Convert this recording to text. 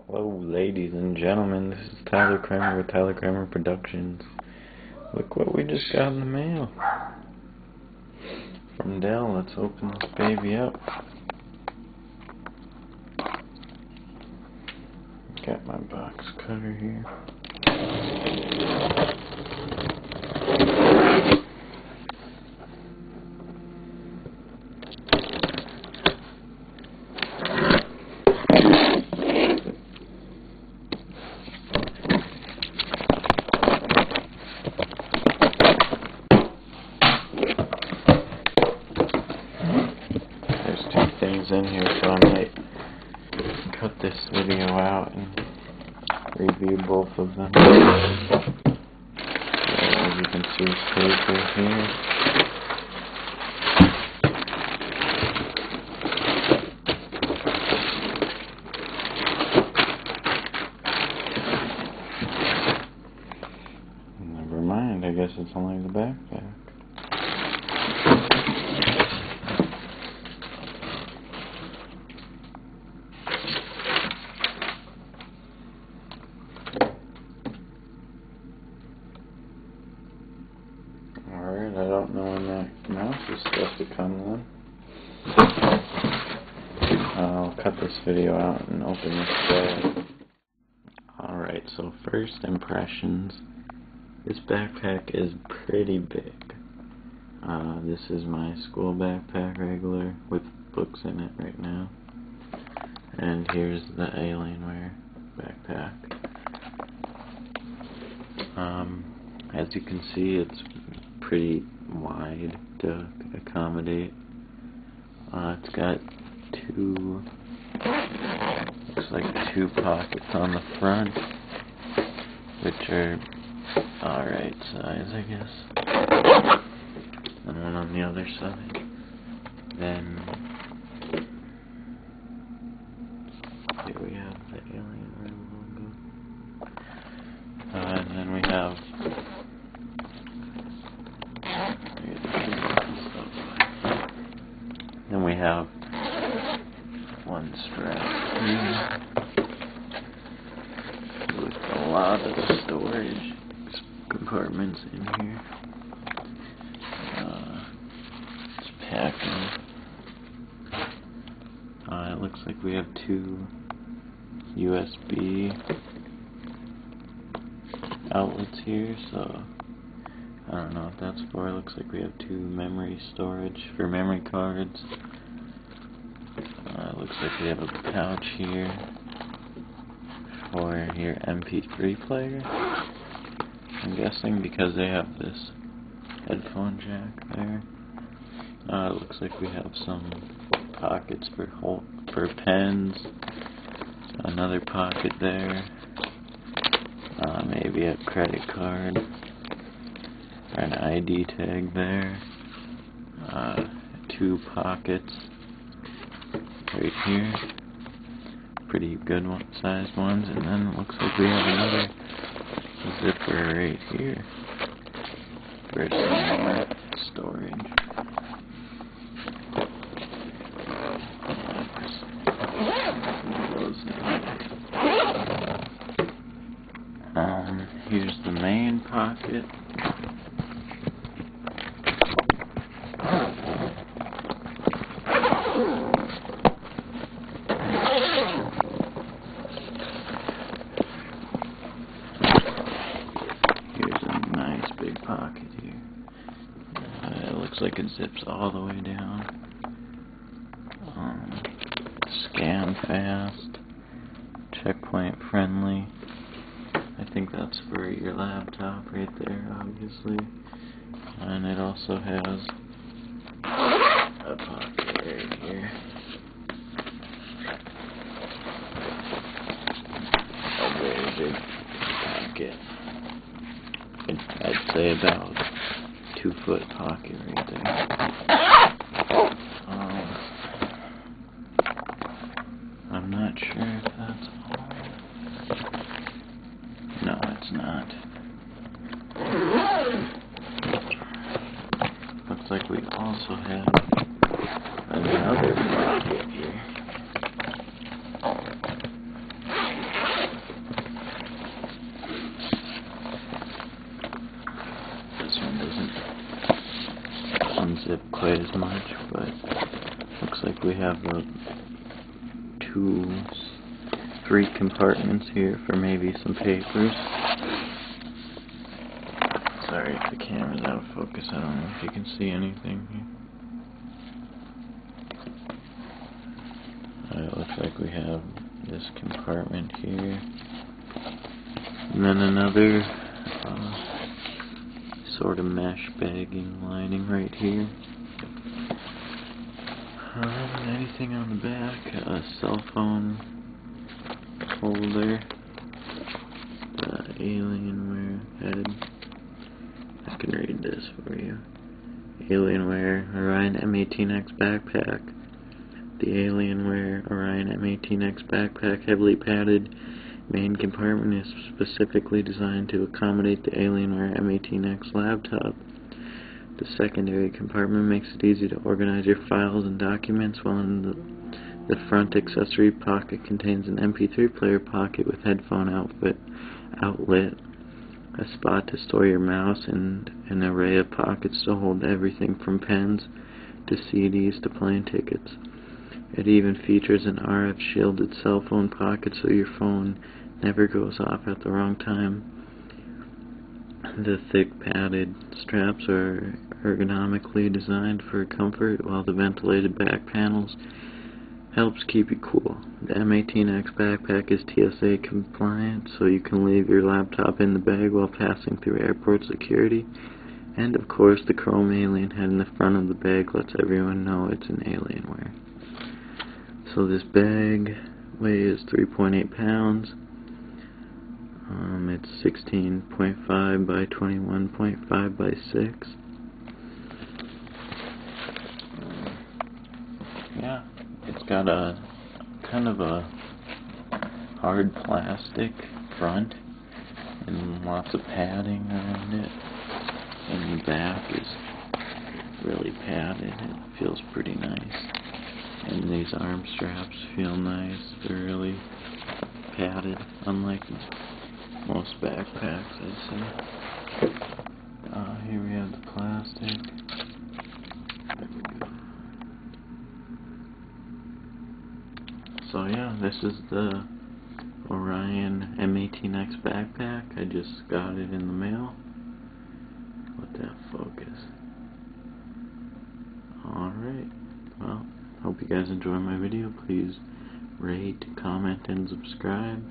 Hello, ladies and gentlemen. This is Tyler Kramer with Tyler Kramer Productions. Look what we just got in the mail from Dell. Let's open this baby up. Got my box cutter here. Things in here, so I might cut this video out and review both of them. So, as you can see, paper here. Never mind, I guess it's only the backpack. Alright, I don't know when that mouse is supposed to come then. I'll cut this video out and open this bag. Alright, so first impressions. This backpack is pretty big. This is my school backpack regular with books in it right now. And here's the Alienware backpack. As you can see, it's pretty wide to accommodate. It's got looks like two pockets on the front, which are alright size, I guess. And one on the other side. Then here we have the Alienware logo. And then we have one strap here with a lot of storage compartments in here. It's packing. It looks like we have two USB outlets here, so I don't know what that's for. It looks like we have two memory storage for memory cards. Looks like we have a pouch here for your MP3 player. I'm guessing because they have this headphone jack there. It looks like we have some pockets for pens. Another pocket there. Maybe a credit card. Or an ID tag there. Two pockets right here, pretty good sized ones, and then it looks like we have another zipper right here for some more storage. Here's the main pocket. Pocket here. It looks like it zips all the way down. Scan fast, checkpoint friendly. I think that's for your laptop right there, obviously. And it also has a pocket right here. A very big pocket. I'd say about 2-foot pocket right there. I'm not sure if that's all. No, it's not. Looks like we also have another pocket here. quite as much, but looks like we have three compartments here for maybe some papers. Sorry if the camera's out of focus, I don't know if you can see anything here. It looks like we have this compartment here, and then another sort of mesh bagging lining right here. Anything on the back? A cell phone holder, the Alienware head. I can read this for you. Alienware Orion M18x Backpack. The Alienware Orion M18x Backpack heavily padded main compartment is specifically designed to accommodate the Alienware M18x laptop. The secondary compartment makes it easy to organize your files and documents, while in the front accessory pocket contains an MP3 player pocket with headphone outlet, a spot to store your mouse, and an array of pockets to hold everything from pens to CDs to plane tickets. It even features an RF shielded cell phone pocket so your phone never goes off at the wrong time. The thick padded straps are ergonomically designed for comfort, while the ventilated back panels helps keep you cool. The M18x Backpack is TSA compliant, so you can leave your laptop in the bag while passing through airport security. And of course, the chrome alien head in the front of the bag lets everyone know it's an Alienware. So this bag weighs 3.8 pounds. It's 16.5 by 21.5 by 6. Yeah, it's got a kind of a hard plastic front and lots of padding around it. And the back is really padded. It feels pretty nice. And these arm straps feel nice. They're really padded, unlike most backpacks, I'd say. Here we have the plastic. There we go. So yeah, this is the Orion M18x Backpack. I just got it in the mail. Let that focus. Alright, well, hope you guys enjoy my video. Please rate, comment, and subscribe.